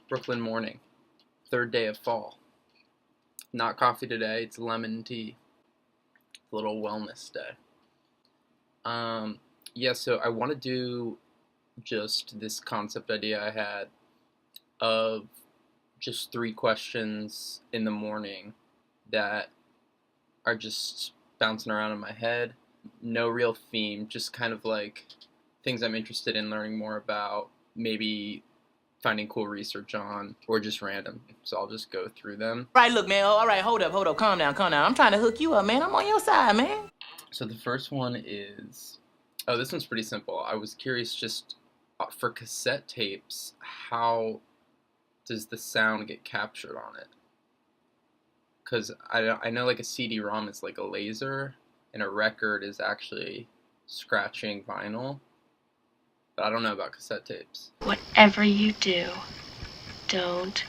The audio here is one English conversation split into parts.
Brooklyn morning, third day of fall. Not coffee today, it's lemon tea. A little wellness day. So I want to do just this concept idea I had of just 3 questions in the morning that are just bouncing around in my head. No real theme, just kind of like things I'm interested in learning more about, maybe finding cool research on, or just random. So I'll just go through them. Right, look, man, all right, hold up, calm down. I'm trying to hook you up, man. I'm on your side, man. So the first one is, this one's pretty simple. I was curious just for cassette tapes, how does the sound get captured on it? Because I know like a CD-ROM is like a laser, and a record is actually scratching vinyl, but I don't know about cassette tapes. Whatever you do, don't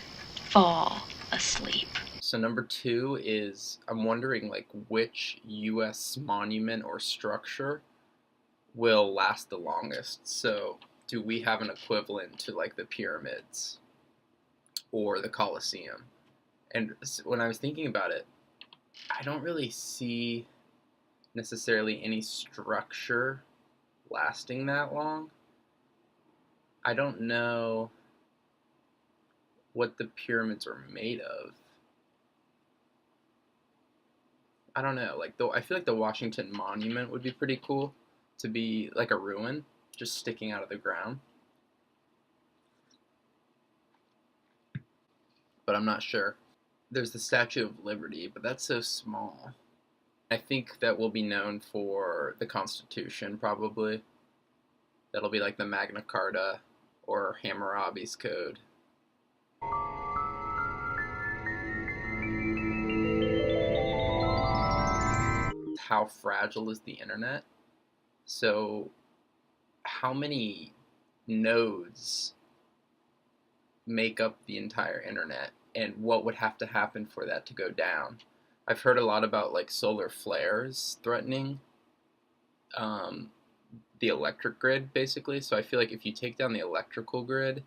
fall asleep. So number 2 is, I'm wondering like which U.S. monument or structure will last the longest. So do we have an equivalent to like the pyramids or the Colosseum? And when I was thinking about it, I don't really see necessarily any structure lasting that long. I don't know what the pyramids are made of. I don't know, like though I feel like the Washington Monument would be pretty cool to be like a ruin just sticking out of the ground. But I'm not sure. There's the Statue of Liberty, but that's so small. I think that will be known for the Constitution, probably. That'll be like the Magna Carta or Hammurabi's Code. How fragile is the internet? So how many nodes make up the entire internet, and what would have to happen for that to go down? I've heard a lot about like solar flares threatening the electric grid, basically. So I feel like if you take down the electrical grid,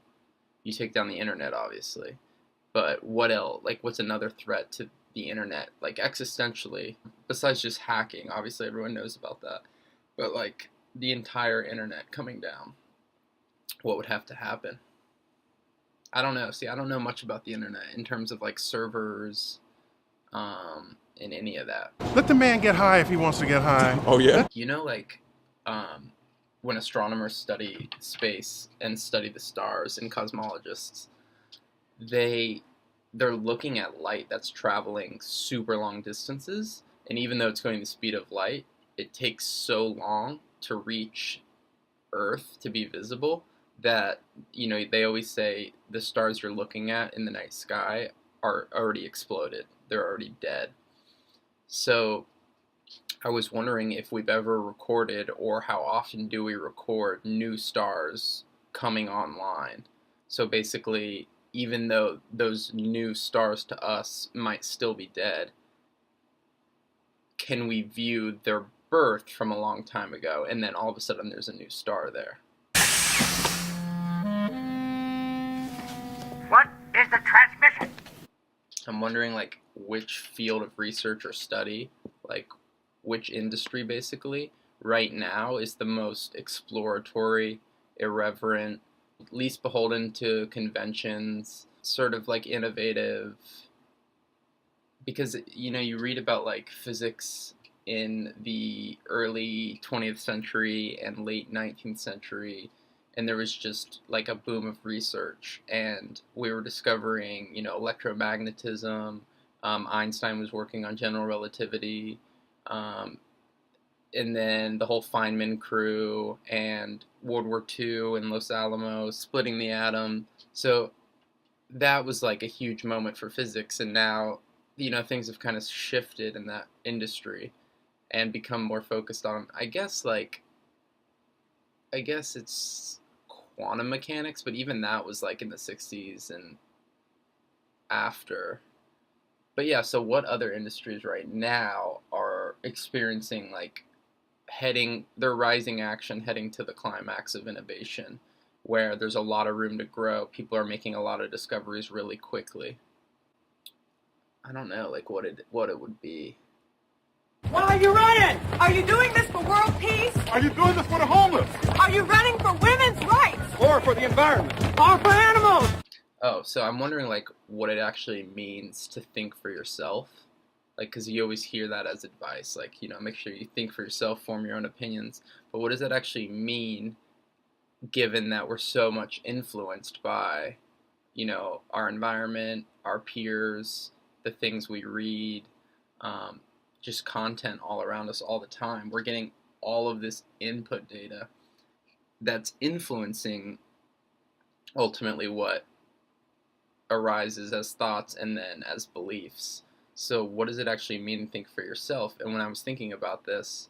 you take down the internet, obviously. But what else? Like, what's another threat to the internet, like existentially, besides just hacking? Obviously, everyone knows about that. But like the entire internet coming down, what would have to happen? I don't know. See, I don't know much about the internet in terms of like servers, and any of that. Let the man get high if he wants to get high. Oh yeah? You know, like when astronomers study space and study the stars, and cosmologists, they're looking at light that's traveling super long distances, and even though it's going the speed of light, it takes so long to reach Earth to be visible that, you know, they always say the stars you're looking at in the night sky are already exploded. They're already dead. So I was wondering if we've ever recorded, or how often do we record new stars coming online. So basically, even though those new stars to us might still be dead, can we view their birth from a long time ago, and then all of a sudden there's a new star there? What is the transmission? I'm wondering like which field of research or study, like which industry basically, right now is the most exploratory, irreverent, least beholden to conventions, sort of like innovative. Because, you know, you read about like physics in the early 20th century and late 19th century, and there was just like a boom of research, and we were discovering, you know, electromagnetism. Einstein was working on general relativity, and then the whole Feynman crew, and World War II and Los Alamos, splitting the atom. So that was like a huge moment for physics, and now, you know, things have kind of shifted in that industry and become more focused on, I guess it's quantum mechanics, but even that was like in the 60s and after. But yeah, so what other industries right now are experiencing like their rising action, heading to the climax of innovation, where there's a lot of room to grow. People are making a lot of discoveries really quickly. I don't know, like what it would be. Why are you running? Are you doing this for world peace? Are you doing this for the homeless? Are you running for women's rights? Or for the environment? Or for animals? Oh, so I'm wondering like what it actually means to think for yourself. Like, because you always hear that as advice, like, make sure you think for yourself, form your own opinions. But what does that actually mean, given that we're so much influenced by, our environment, our peers, the things we read, just content all around us all the time. We're getting all of this input data that's influencing ultimately what arises as thoughts and then as beliefs. So what does it actually mean to think for yourself? And when I was thinking about this,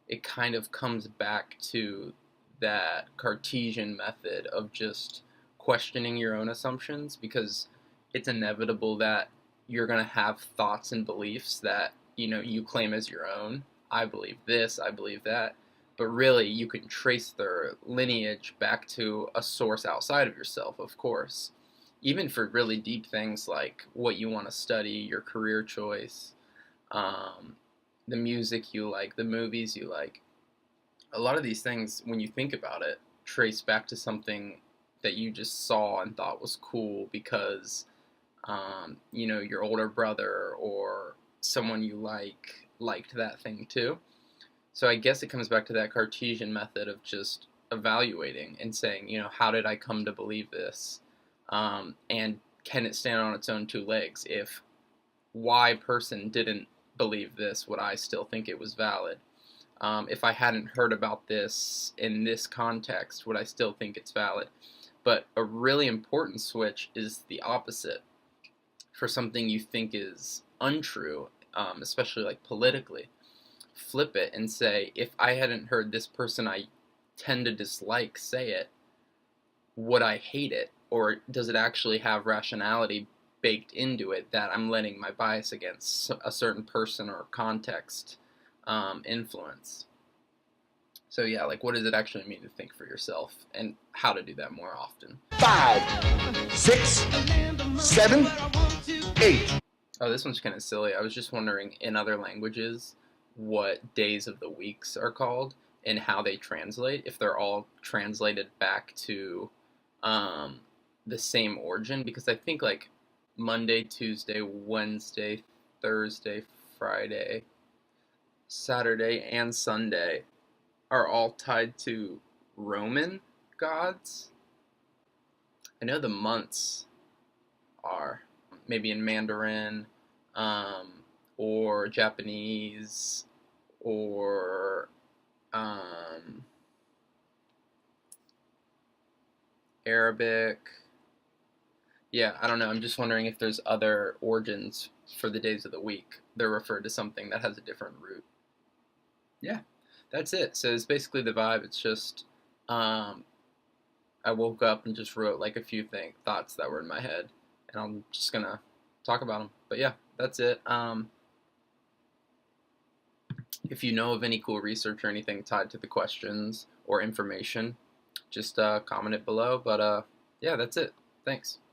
it kind of comes back to that Cartesian method of just questioning your own assumptions, because it's inevitable that you're going to have thoughts and beliefs that you claim as your own. I believe this, I believe that. But really, you can trace their lineage back to a source outside of yourself, of course. Even for really deep things like what you want to study, your career choice, the music you like, the movies you like. A lot of these things, when you think about it, trace back to something that you just saw and thought was cool because, your older brother or someone you liked that thing too. So I guess it comes back to that Cartesian method of just evaluating and saying, how did I come to believe this? And can it stand on its own two legs? If Y person didn't believe this, would I still think it was valid? If I hadn't heard about this in this context, would I still think it's valid? But a really important switch is the opposite. For something you think is untrue, especially like politically, flip it and say, if I hadn't heard this person I tend to dislike say it, would I hate it? Or does it actually have rationality baked into it that I'm letting my bias against a certain person or context influence? So yeah, like what does it actually mean to think for yourself, and how to do that more often? 5, 6, 7, 8. Oh, this one's kind of silly. I was just wondering in other languages what days of the weeks are called and how they translate, if they're all translated back to the same origin, because I think like Monday, Tuesday, Wednesday, Thursday, Friday, Saturday, and Sunday are all tied to Roman gods. I know the months are maybe in Mandarin, or Japanese, or Arabic. Yeah, I don't know. I'm just wondering if there's other origins for the days of the week. They're referred to something that has a different root. Yeah, that's it. So it's basically the vibe. It's just I woke up and just wrote like a few thoughts that were in my head, and I'm just gonna talk about them. But yeah, that's it. If you know of any cool research or anything tied to the questions or information, just comment it below. But yeah, that's it. Thanks.